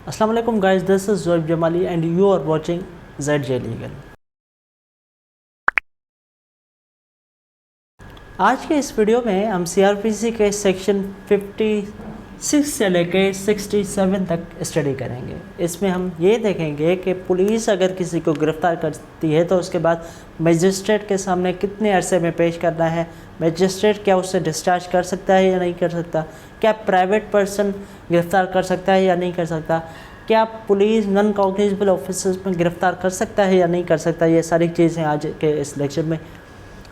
अस्सलाम वालेकुम guys, this is Zoeb Jamali and you are watching ZJ legal. आज के इस वीडियो में हम CRPC के सेक्शन 56 से लेके 67 तक स्टडी करेंगे। इसमें हम ये देखेंगे कि पुलिस अगर किसी को गिरफ़्तार करती है तो उसके बाद मजिस्ट्रेट के सामने कितने अरसे में पेश करना है, मजिस्ट्रेट क्या उससे डिस्चार्ज कर सकता है या नहीं कर सकता, क्या प्राइवेट पर्सन गिरफ़्तार कर सकता है या नहीं कर सकता, क्या पुलिस नॉन कॉग्निजेबल ऑफेंसेस में गिरफ़्तार कर सकता है या नहीं कर सकता। ये सारी चीज़ें आज के इस लेक्चर में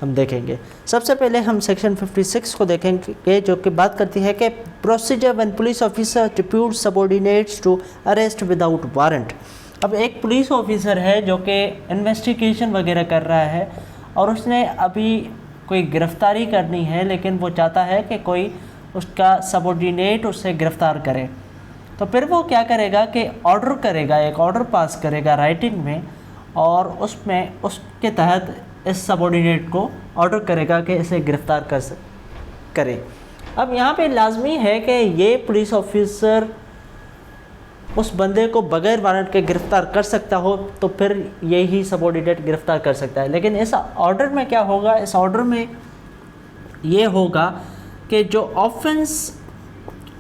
हम देखेंगे। सबसे पहले हम सेक्शन 56 को देखेंगे, जो कि बात करती है कि procedure when police officer depute subordinates to arrest without warrant. अब एक पुलिस ऑफिसर है जो कि इन्वेस्टिगेशन वगैरह कर रहा है और उसने अभी कोई गिरफ़्तारी करनी है, लेकिन वो चाहता है कि कोई उसका सबऑर्डिनेट उससे गिरफ़्तार करे। तो फिर वो क्या करेगा कि ऑर्डर करेगा, एक ऑर्डर पास करेगा राइटिंग में, और उसमें उसके तहत इस सबऑर्डिनेट को ऑर्डर करेगा कि इसे गिरफ़्तार करे। अब यहाँ पे लाजमी है कि ये पुलिस ऑफिसर उस बंदे को बग़ैर वारंट के गिरफ़्तार कर सकता हो तो फिर यही सबऑर्डिनेट गिरफ़्तार कर सकता है। लेकिन इस ऑर्डर में क्या होगा, इस ऑर्डर में ये होगा कि जो ऑफेंस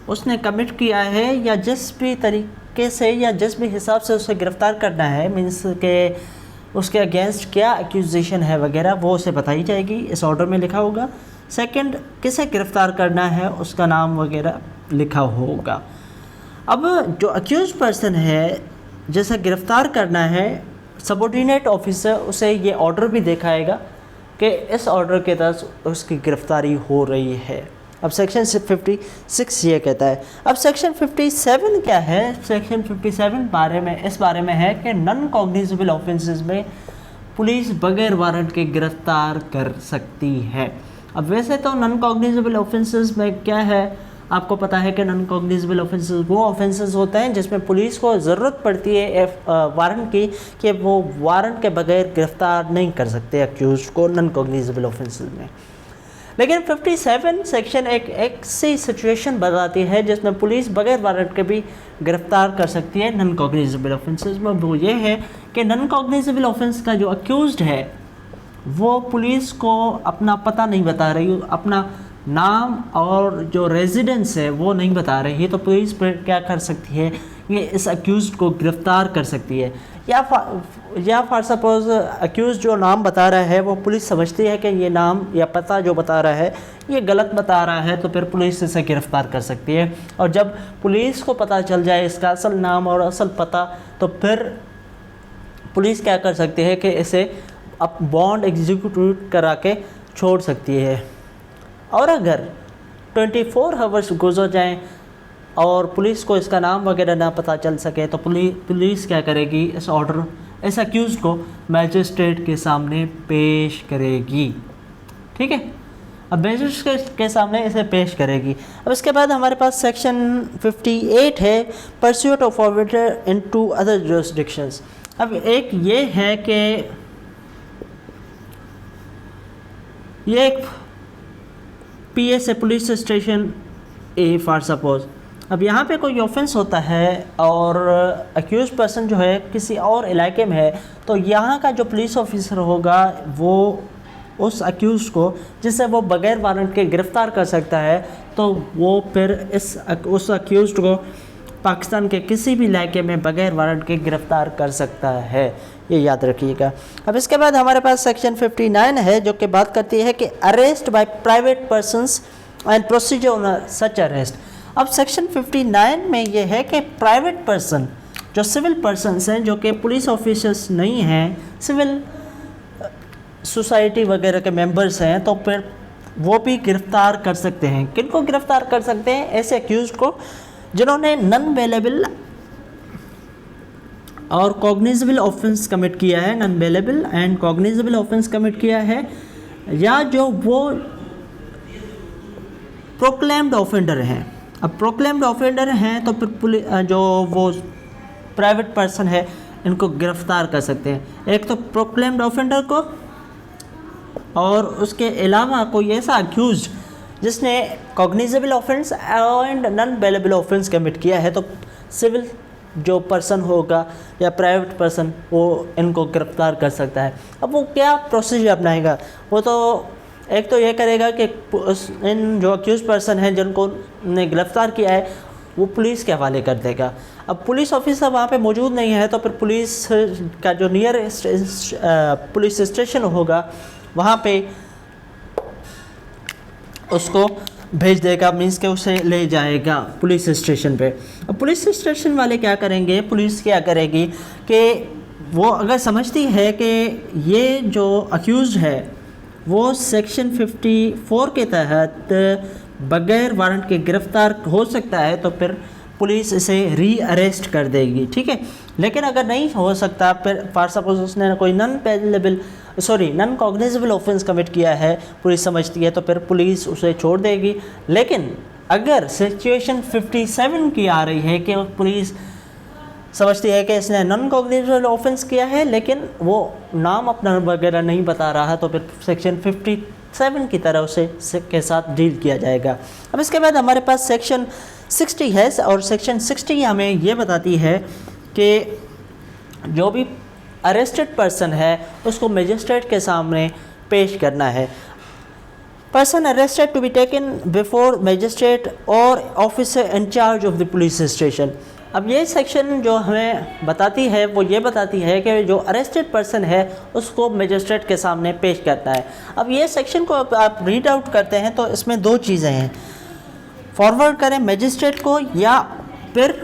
उसने कमिट किया है या जिस भी तरीके से या जिस भी हिसाब से उसे गिरफ़्तार करना है, मीन्स के उसके अगेंस्ट क्या एक्यूजेशन है वगैरह, वो उसे बताई जाएगी, इस ऑर्डर में लिखा होगा। सेकंड, किसे गिरफ़्तार करना है उसका नाम वगैरह लिखा होगा। अब जो अक्यूज पर्सन है जैसे गिरफ़्तार करना है, सबऑर्डिनेट ऑफिसर उसे ये ऑर्डर भी दिखाएगा कि इस ऑर्डर के तहत उसकी गिरफ़्तारी हो रही है। अब सेक्शन 56 ये कहता है। अब सेक्शन 57 क्या है? सेक्शन 57 इस बारे में है कि नॉन कॉग्निजेबल ऑफेंसेस में पुलिस बगैर वारंट के गिरफ़्तार कर सकती है। अब वैसे तो नॉन कॉग्निजेबल ऑफेंसेस में क्या है, आपको पता है कि नॉन कॉग्निजेबल ऑफेंसेस वो ऑफेंसेस होते हैं जिसमें पुलिस को ज़रूरत पड़ती है वारंट की, कि वो वारंट के बगैर गिरफ़्तार नहीं कर सकते अक्यूज को नॉन कॉग्निजेबल ऑफेंसेस में। लेकिन 57 सेक्शन एक ऐसी सिचुएशन बताती है जिसमें पुलिस बगैर वारंट के भी गिरफ़्तार कर सकती है नॉन कॉग्निजेबल ऑफेंसेस में। वो ये है कि नॉन कॉग्निजेबल ऑफेंस का जो अक्यूज्ड है वो पुलिस को अपना पता नहीं बता रही, अपना नाम और जो रेजिडेंस है वो नहीं बता रही है, तो पुलिस फिर क्या कर सकती है, ये इस अक्यूज़ को गिरफ़्तार कर सकती है। या फॉर सपोज अक्यूज़ जो नाम बता रहा है वो पुलिस समझती है कि ये नाम या पता जो बता रहा है ये गलत बता रहा है, तो फिर पुलिस इसे गिरफ़्तार कर सकती है। और जब पुलिस को पता चल जाए इसका असल नाम और असल पता, तो फिर पुलिस क्या कर सकती है कि इसे अब बॉन्ड एग्जीक्यूट करा के छोड़ सकती है। और अगर 24 आवर्स गुजर जाएं और पुलिस को इसका नाम वगैरह ना पता चल सके तो पुलिस क्या करेगी, इस ऑर्डर इस अक्यूज़ को मैजिस्ट्रेट के सामने पेश करेगी। ठीक है, अब मैजिस्ट्रेट के सामने इसे पेश करेगी। अब इसके बाद हमारे पास सेक्शन 58 है, pursuit of orbiter into other jurisdictions. अब एक ये है कि ये एक PS है, police station A for suppose. अब यहाँ पे कोई ऑफेंस होता है और अक्यूज पर्सन जो है किसी और इलाके में है, तो यहाँ का जो पुलिस ऑफिसर होगा वो उस अक्यूज़ को, जिससे वो बग़ैर वारंट के गिरफ़्तार कर सकता है, तो वो फिर उस अक्यूज़ को पाकिस्तान के किसी भी इलाके में बग़ैर वारंट के गिरफ़्तार कर सकता है, ये याद रखिएगा। अब इसके बाद हमारे पास सेक्शन 59 है, जो कि बात करती है कि arrest by private persons and procedure on such arrest. अब सेक्शन 59 में ये है कि प्राइवेट पर्सन, जो सिविल पर्सनस हैं, जो कि पुलिस ऑफिसर्स नहीं हैं, सिविल सोसाइटी वगैरह के मेंबर्स हैं, तो फिर वो भी गिरफ़्तार कर सकते हैं। किनको गिरफ़्तार कर सकते हैं? ऐसे अक्यूज़ को जिन्होंने नॉन बेलेबल और कॉग्निजेबल ऑफेंस कमिट किया है, non bailable and cognizable offence commit किया है, या जो वो प्रोक्लेम्ड ऑफेंडर हैं। अब प्रोक्लेम्ड ऑफेंडर हैं तो फिर जो वो प्राइवेट पर्सन है इनको गिरफ़्तार कर सकते हैं। एक तो प्रोक्लेम्ड ऑफेंडर को, और उसके अलावा कोई ऐसा अक्यूज जिसने cognizable offence and non bailable offence commit किया है, तो सिविल जो पर्सन होगा या प्राइवेट पर्सन वो इनको गिरफ़्तार कर सकता है। अब वो क्या प्रोसीजर अपनाएगा, वो तो एक तो ये करेगा कि इन जो अक्यूज़ पर्सन हैं जिनको ने गिरफ़्तार किया है वो पुलिस के हवाले कर देगा। अब पुलिस ऑफिसर वहाँ पे मौजूद नहीं है तो फिर पुलिस का जो नियरेस्ट पुलिस स्टेशन होगा वहाँ पे उसको भेज देगा, मीन्स के उसे ले जाएगा पुलिस स्टेशन पे। अब पुलिस स्टेशन वाले क्या करेंगे, पुलिस क्या करेगी कि वो अगर समझती है कि ये जो अक्यूज़ है वो सेक्शन 54 के तहत बगैर वारंट के गिरफ़्तार हो सकता है तो फिर पुलिस इसे री अरेस्ट कर देगी, ठीक है। लेकिन अगर नहीं हो सकता, फिर फॉर सपोज उसने कोई नन कॉग्निजेबल ऑफेंस कमिट किया है, पुलिस समझती है, तो फिर पुलिस उसे छोड़ देगी। लेकिन अगर सिचुएशन 57 की आ रही है कि पुलिस समझती है कि इसने नॉन कॉग्निजेबल ऑफेंस किया है लेकिन वो नाम अपना वगैरह नहीं बता रहा, तो फिर सेक्शन 57 की तरह उसे के साथ डील किया जाएगा। अब इसके बाद हमारे पास सेक्शन 60 है और सेक्शन 60 हमें ये बताती है कि जो भी अरेस्टेड पर्सन है उसको मजिस्ट्रेट के सामने पेश करना है। Person arrested to be taken before magistrate और officer in charge of the police station. अब ये सेक्शन जो हमें बताती है वो ये बताती है कि जो अरेस्टेड पर्सन है उसको मजिस्ट्रेट के सामने पेश करना है। अब ये सेक्शन को आप रीड आउट करते हैं तो इसमें दो चीज़ें हैं, फॉरवर्ड करें मजिस्ट्रेट को या फिर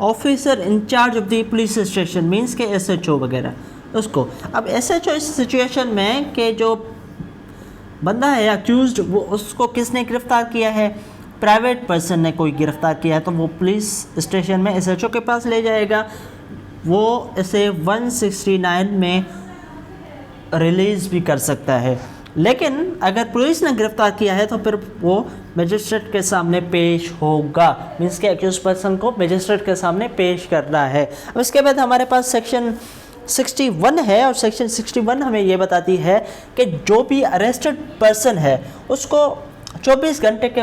officer in charge of the police station, means के SHO वगैरह उसको। अब SHO इस सिचुएशन में कि जो बंदा है अक्यूज्ड वो उसको किसने गिरफ़्तार किया है, प्राइवेट पर्सन ने कोई गिरफ़्तार किया है, तो वो पुलिस स्टेशन में SHO के पास ले जाएगा, वो इसे 169 में रिलीज़ भी कर सकता है। लेकिन अगर पुलिस ने गिरफ़्तार किया है तो फिर वो मजिस्ट्रेट के सामने पेश होगा, मीन्स के एक्यूज पर्सन को मजिस्ट्रेट के सामने पेश करना है। अब इसके बाद हमारे पास सेक्शन 61 है और सेक्शन 61 हमें ये बताती है कि जो भी अरेस्टेड पर्सन है उसको 24 घंटे के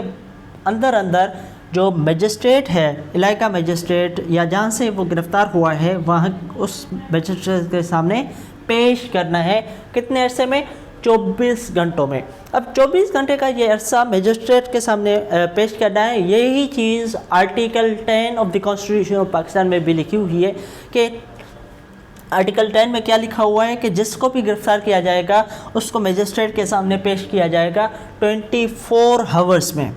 अंदर अंदर जो मजिस्ट्रेट है, इलाका मजिस्ट्रेट या जहाँ से वो गिरफ़्तार हुआ है वहाँ उस मजिस्ट्रेट के सामने पेश करना है। कितने अरसे में, 24 घंटों में। अब 24 घंटे का ये अरसा मजिस्ट्रेट के सामने पेश करना है। यही चीज़ article 10 of the constitution of Pakistan में भी लिखी हुई है कि आर्टिकल 10 में क्या लिखा हुआ है कि जिसको भी गिरफ़्तार किया जाएगा उसको मजिस्ट्रेट के सामने पेश किया जाएगा 24 आवर्स में।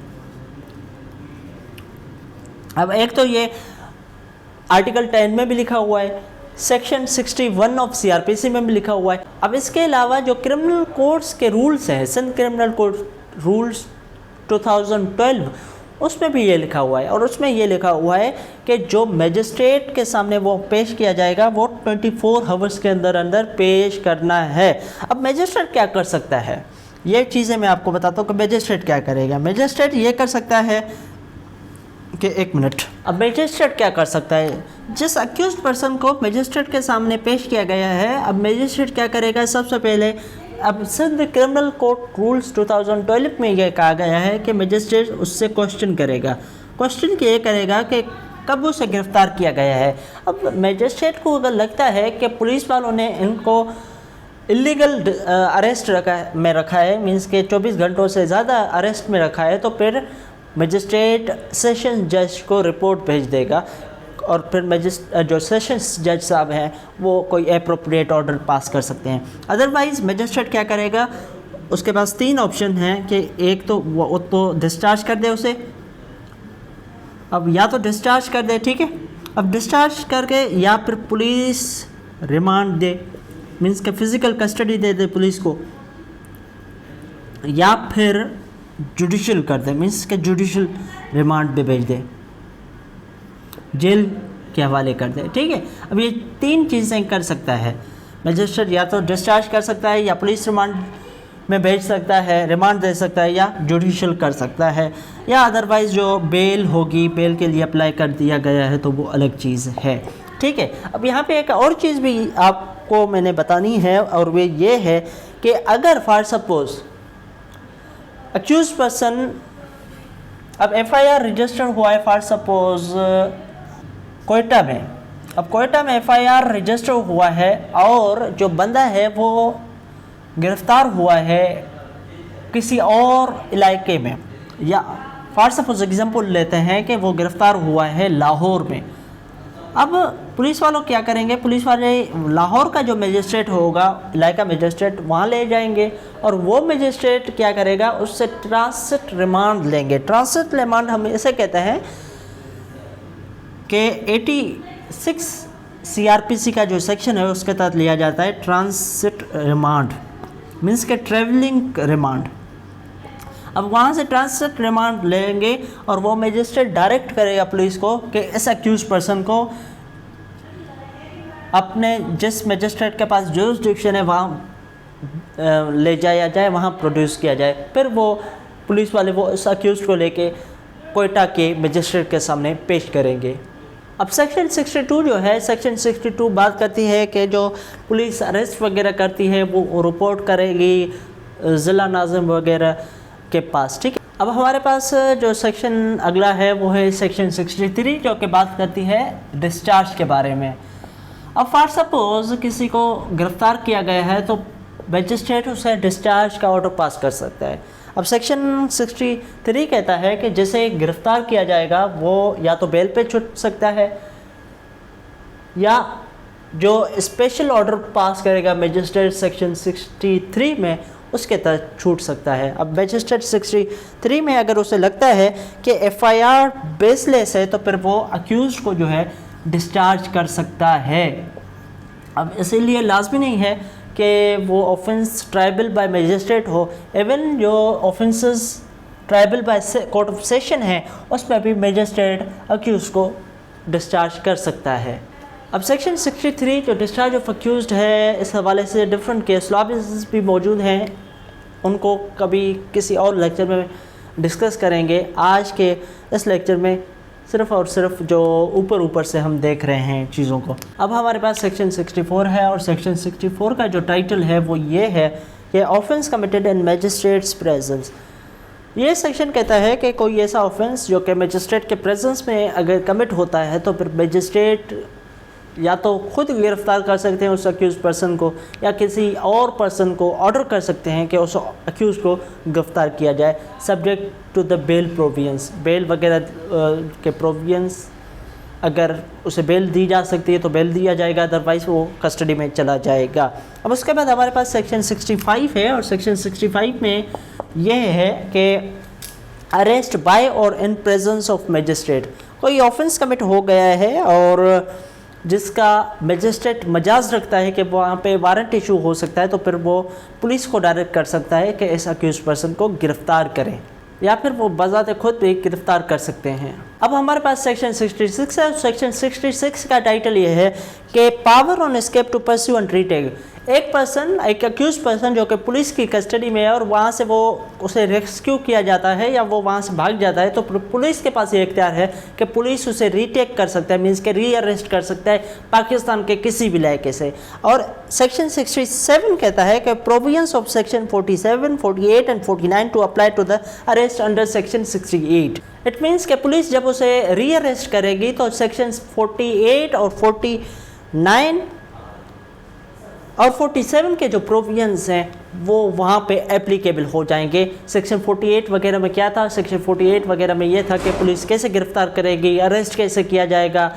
अब एक तो ये आर्टिकल 10 में भी लिखा हुआ है, सेक्शन 61 ऑफ CRPC में भी लिखा हुआ है। अब इसके अलावा जो क्रिमिनल कोड्स के रूल्स हैं, सिंध क्रिमिनल कोड रूल्स 2012, उसमें भी ये लिखा हुआ है और उसमें ये लिखा हुआ है कि जो मजिस्ट्रेट के सामने वो पेश किया जाएगा वो 24 आवर्स के अंदर अंदर पेश करना है। अब मजिस्ट्रेट क्या कर सकता है, ये चीज़ें मैं आपको बताता हूँ कि मजिस्ट्रेट क्या करेगा। मजिस्ट्रेट ये कर सकता है कि एक मिनट, अब मजिस्ट्रेट क्या कर सकता है, जिस अक्यूज पर्सन को मजिस्ट्रेट के सामने पेश किया गया है, अब मजिस्ट्रेट क्या करेगा, सबसे पहले अब सिंध क्रिमिनल कोड रूल्स 2012 में यह कहा गया है कि मजिस्ट्रेट उससे क्वेश्चन करेगा। क्वेश्चन ये करेगा कि कब उसे गिरफ़्तार किया गया है। अब मजिस्ट्रेट को अगर लगता है कि पुलिस वालों ने इनको इलीगल अरेस्ट रखा है, मीन्स के 24 घंटों से ज़्यादा अरेस्ट में रखा है, तो फिर मजिस्ट्रेट सेशन जज को रिपोर्ट भेज देगा और फिर जो सेशंस जज साहब हैं वो कोई एप्रोप्रिएट ऑर्डर पास कर सकते हैं। अदरवाइज़ मजिस्ट्रेट क्या करेगा, उसके पास 3 ऑप्शन हैं कि एक तो वो तो डिस्चार्ज कर दे उसे, अब या तो डिस्चार्ज कर दे, ठीक है, अब डिस्चार्ज करके या फिर पुलिस रिमांड दे, मीन्स के फिज़िकल कस्टडी दे दे पुलिस को, या फिर जुडिशल कर दे, मीन्स के जुडिशल रिमांड पे भेज दे, जेल के हवाले कर दे, ठीक है। अब ये 3 चीज़ें कर सकता है मजिस्ट्रेट, या तो डिस्चार्ज कर सकता है या पुलिस रिमांड में भेज सकता है, रिमांड दे सकता है या जुडिशल कर सकता है, या अदरवाइज़ जो बेल होगी, बेल के लिए अप्लाई कर दिया गया है तो वो अलग चीज़ है, ठीक है। अब यहाँ पे एक और चीज़ भी आपको मैंने बतानी है और वे ये है कि अगर फॉर सपोज़ अक्यूज पर्सन अब एफआईआर रजिस्टर हुआ है फॉर सपोज कोयटा में। अब कोयटा में एफआईआर रजिस्टर हुआ है और जो बंदा है वो गिरफ्तार हुआ है किसी और इलाके में, या फॉर सपोज एग्जांपल लेते हैं कि वो गिरफ्तार हुआ है लाहौर में। अब पुलिस वालों क्या करेंगे, पुलिस वाले लाहौर का जो मजिस्ट्रेट होगा, इलाका मजिस्ट्रेट, वहाँ ले जाएंगे और वो मजिस्ट्रेट क्या करेगा, उससे ट्रांसिट रिमांड लेंगे। ट्रांसिट रिमांड हम इसे कहते हैं कि 86 CRPC का जो सेक्शन है उसके तहत लिया जाता है ट्रांसिट रिमांड, मीन्स के ट्रैवलिंग रिमांड। अब वहाँ से ट्रांसिट रिमांड लेंगे और वो मजिस्ट्रेट डायरेक्ट करेगा पुलिस को कि इस अक्यूज पर्सन को अपने जिस मजिस्ट्रेट के पास जुरिसडिक्शन है वहाँ ले जाया जाए, वहाँ प्रोड्यूस किया जाए। फिर वो पुलिस वाले वो इस अक्यूज को लेके कोयटा के मजिस्ट्रेट के सामने पेश करेंगे। अब सेक्शन 62 जो है, सेक्शन 62 बात करती है कि जो पुलिस अरेस्ट वगैरह करती है वो रिपोर्ट करेगी ज़िला नाज़िम वगैरह के पास, ठीक है। अब हमारे पास जो सेक्शन अगला है वो है सेक्शन 63 जो कि बात करती है डिस्चार्ज के बारे में। अब फॉर सपोज किसी को गिरफ्तार किया गया है तो मजिस्ट्रेट उसे डिस्चार्ज का ऑर्डर पास कर सकता है। अब सेक्शन 63 कहता है कि जिसे गिरफ्तार किया जाएगा वो या तो बेल पे छूट सकता है या जो स्पेशल ऑर्डर पास करेगा मजिस्ट्रेट सेक्शन 63 में उसके तहत छूट सकता है। अब मजिस्ट्रेट 63 में अगर उसे लगता है कि एफआईआर बेसलेस है तो फिर वो अक्यूज को जो है डिस्चार्ज कर सकता है। अब इसीलिए लाजमी नहीं है कि वो ऑफेंस ट्राइबल बाय मजिस्ट्रेट हो, इवन जो offences tribal by court of session है उसमें भी मजिस्ट्रेट अक्यूज को डिस्चार्ज कर सकता है। अब सेक्शन 63 जो डिस्चार्ज ऑफ अक्यूज्ड है, इस हवाले से डिफरेंट केस लॉज भी मौजूद हैं, उनको कभी किसी और लेक्चर में डिस्कस करेंगे। आज के इस लेक्चर में सिर्फ़ और सिर्फ जो ऊपर से हम देख रहे हैं चीज़ों को। अब हमारे पास सेक्शन 64 है और सेक्शन 64 का जो टाइटल है वो ये है कि offence committed in magistrates presence. ये सेक्शन कहता है कि कोई ऐसा ऑफेंस जो कि मजिस्ट्रेट के प्रेजेंस में अगर कमिट होता है तो फिर मजिस्ट्रेट या तो खुद गिरफ्तार कर सकते हैं उस अक्यूज पर्सन को या किसी और पर्सन को ऑर्डर कर सकते हैं कि उस अक्यूज को गिरफ्तार किया जाए, subject to the bail provisions. Bail वगैरह के प्रोविजंस, अगर उसे बेल दी जा सकती है तो बेल दिया जाएगा, अदरवाइज़ वो कस्टडी में चला जाएगा। अब उसके बाद हमारे पास सेक्शन 65 है और सेक्शन 65 में यह है कि अरेस्ट बाय और इन प्रेजेंस ऑफ मजिस्ट्रेट। कोई ऑफेंस कमिट हो गया है और जिसका मजिस्ट्रेट मजाज रखता है कि वहाँ पे वारंट इशू हो सकता है तो फिर वो पुलिस को डायरेक्ट कर सकता है कि इस अक्यूज पर्सन को गिरफ्तार करें, या फिर वो बजाते खुद भी गिरफ्तार कर सकते हैं। अब हमारे पास सेक्शन 66 है। सेक्शन 66 का टाइटल ये है कि power on escape to pursue and retake. एक पर्सन, एक अक्यूज पर्सन जो कि पुलिस की कस्टडी में है और वहाँ से वो उसे रेस्क्यू किया जाता है या वो वहाँ से भाग जाता है तो पुलिस के पास ये इख्तियार है कि पुलिस उसे रीटेक कर सकता है, मीन्स के री अरेस्ट कर सकता है पाकिस्तान के किसी भी इलाके से। और सेक्शन 67 कहता है कि provisions of section 47, 48 and 49 to apply to the arrest under section 68। It means कि पुलिस जब उसे री अरेस्ट करेगी तो सेक्शन 48 और 49 और 47 के जो प्रोविजंस हैं वो वहाँ पे एप्लीकेबल हो जाएंगे। सेक्शन 48 वगैरह में क्या था, सेक्शन 48 वगैरह में ये था कि पुलिस कैसे गिरफ्तार करेगी, अरेस्ट कैसे किया जाएगा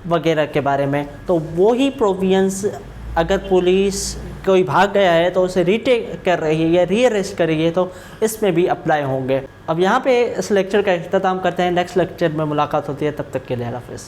वगैरह के बारे में। तो वो ही प्रोविजंस अगर पुलिस कोई भाग गया है तो उसे रीटेक कर रही है या री अरेस्ट कर रही है तो इसमें भी अप्लाई होंगे। अब यहाँ पे इस लेक्चर का इख्तिताम करते हैं, नेक्स्ट लेक्चर में मुलाकात होती है, तब तक के लिए हाफ़िज़।